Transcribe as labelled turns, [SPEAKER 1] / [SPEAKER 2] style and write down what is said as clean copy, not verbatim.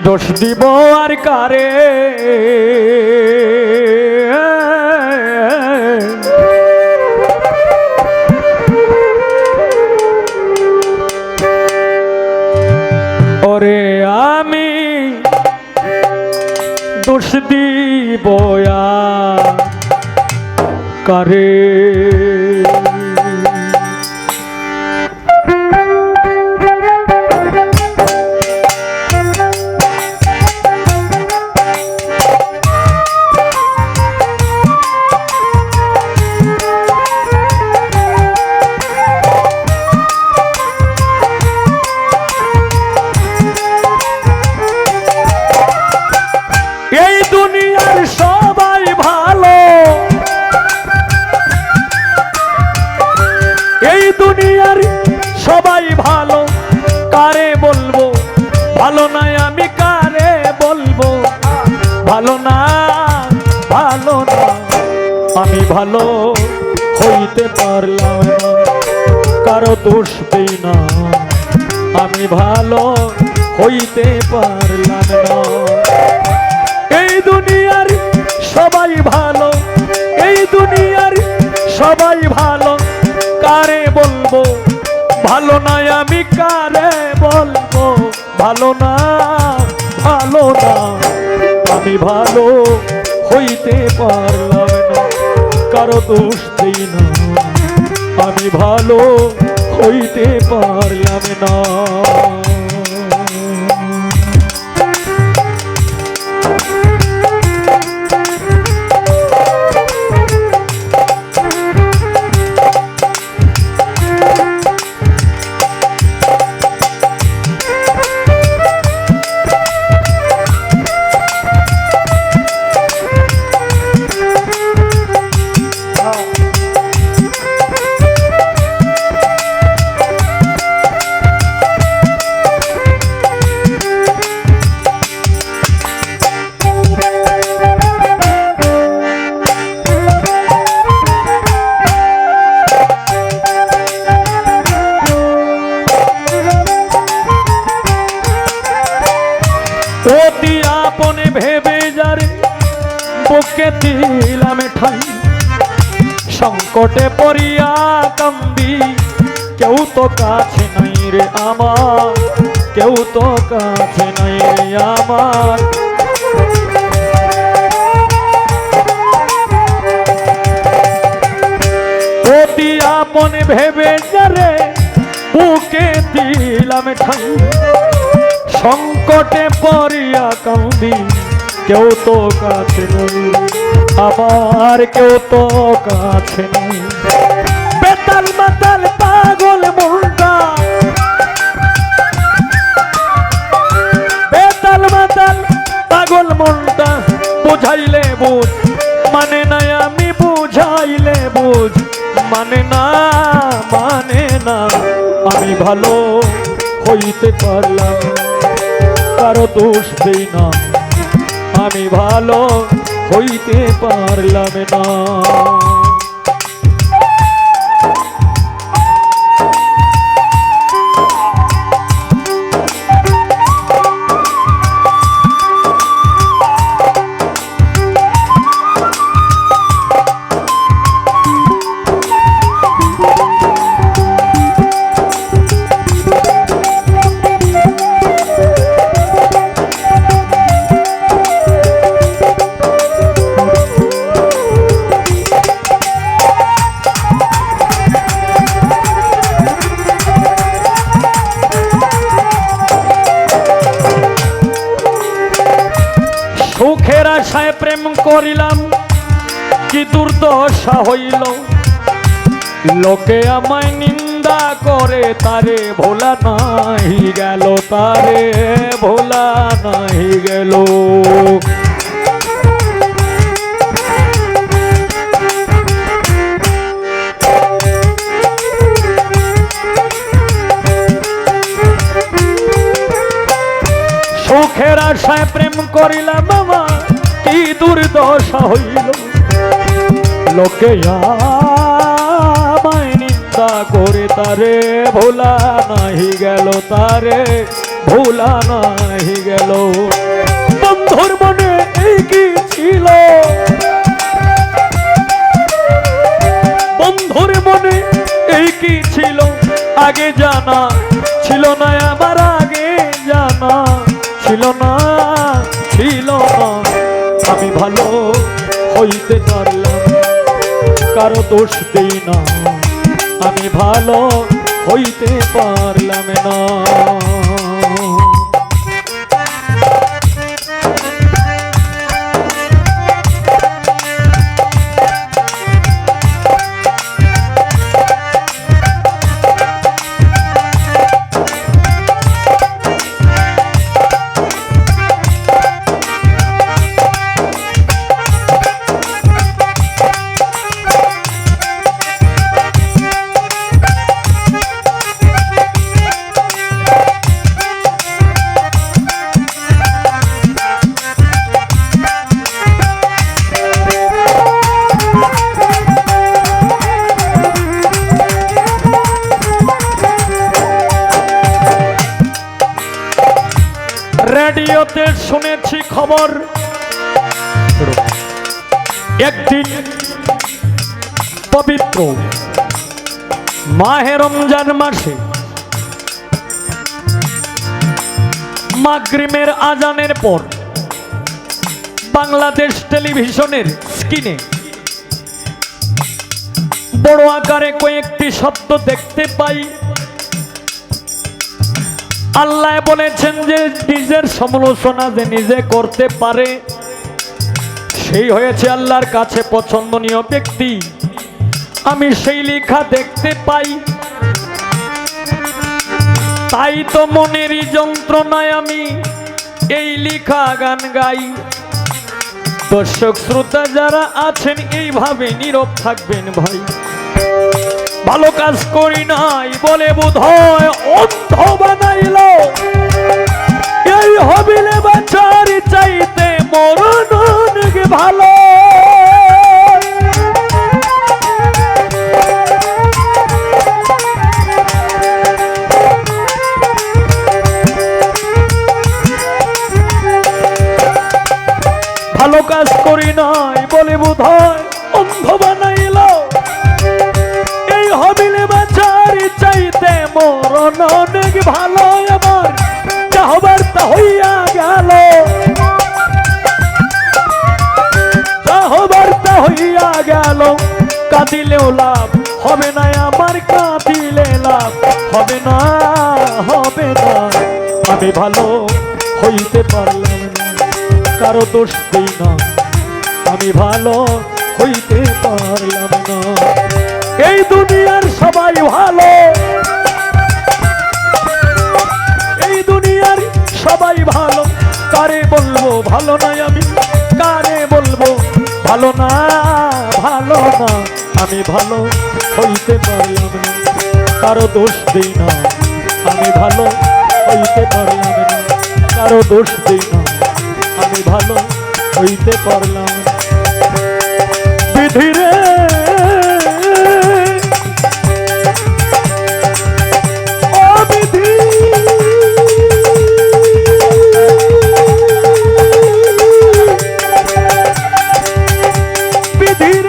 [SPEAKER 1] দোষ দিব আর কারে, ওরে আমি দোষ দিব আর কারে। এই দুনিয়ার সবাই ভালো, এই দুনিয়ার সবাই ভালো, কারে বলবো ভালো নাই আমি, কারে বলবো ভালো না, ভালো না আমি, ভালো হইতে পারলাম না, কারো দোষ দেই না, আমি ভালো হইতে পারলাম না। এই দুনিয়ার সবাই ভালো, এই দুনিয়ার সবাই ভালো, কারে বলবো ভালো নাই আমি, কারে বলবো ভালো না, ভালো না আমি, ভালো হইতে পারলাম না, কারো দোষ দেই না, আমি ভালো হইতে পারলাম না। অতি আপনে ভেবে যারে বুকে দিলাম ঠাই, সংকটে পড়িয়া কান্দি, কেউ তো কাছে নাই রে আমার, কেউ তো কাছে নাই রে আমার। অতি আপনে ভেবে যারে বুকে দিলাম ঠাই, সংকটে পড়িয়া কান্দি, কেউ তো কাছে নেই আমার, কেউ তো কাছে নেই। বেতাল মাতাল পাগল মনটা, বেতাল মাতাল পাগল মনটা, বুঝাইলে বুঝ মানে না, আমি বুঝাইলে বুঝ মানে না, মানে না আমি ভালো হইতে পারলাম, কারো দোষ দেই না, আমি ভালো হইতে পারলাম না। সুখের আশায় প্রেম করিলাম, কি দুর্দশা হইল, লোকে আমায় নিন্দা করে, তারে ভোলা নাই গেল, তারে ভোলা নাই গেল। সুখের আশায় প্রেম করিলাম বাবা, কি দুর্দশা হইল, লোকে আমায় নিন্দা করে, তারে ভোলা নাহি গেল, তারে ভোলা নাই গেল। বন্ধুর মনে এই কি ছিল, বন্ধুর মনে এই কি ছিল, আগে জানা ছিল না, আমার আগে জানা ছিল না, ছিল না। আমি ভালো হইতে পারলাম, কারো দোষ দেই না, আমি ভালো হইতে পারলাম না। রেডিওতে শুনেছি খবর, একদিন পবিত্র মাহে রমজান মাসে মাগরিবের আজানের পর বাংলাদেশ টেলিভিশনের স্ক্রিনে বড় আকারে কয়েকটি শব্দ দেখতে পাই। আল্লাহ বলেছেন যে নিজের সমালোচনা যে নিজে করতে পারে সেই হয়েছে আল্লাহর কাছে পছন্দনীয় ব্যক্তি। আমি সেই লেখা দেখতে পাই, তাই তো মনেরই যন্ত্রণায় আমি এই লেখা গান গাই। দর্শক শ্রোতা যারা আছেন এইভাবে নীরব থাকবেন ভাই। ভালো কাজ করি নাই বলে বোধহয় অন্ধ বানাইল, এই হবিলে বাঁচার চাইতে মরণ অনেক ভালো। ভালো কাজ করি নাই বলে বোধহয় অন্ধ বানাইল, এই হবিলে বাঁচার চাইতে মরণ অনেক ভালো। আমার যা হবার তা হইয়া গেল, যা হবার তা হইয়া গেল। কাঁদিলেও লাভ হবে না আমার, কাঁদিলে লাভ হবে না, হবে না। আমি ভালো হইতে পারলাম না, কারো দোষ দেই না, আমি ভালো হইতে পারলাম না। এই দুনিয়ার সবাই ভালো, এই দুনিয়ার সবাই ভালো, কারে বলবো ভালো নাই আমি, কারে বলবো ভালো না, ভালো না। আমি ভালো হইতে পারলাম না, কারো দোষ দেই না, আমি ভালো হইতে পারলাম না, কারো দোষ দেই না, আমি ভালো হইতে পারলাম না। বিধিরে বিধির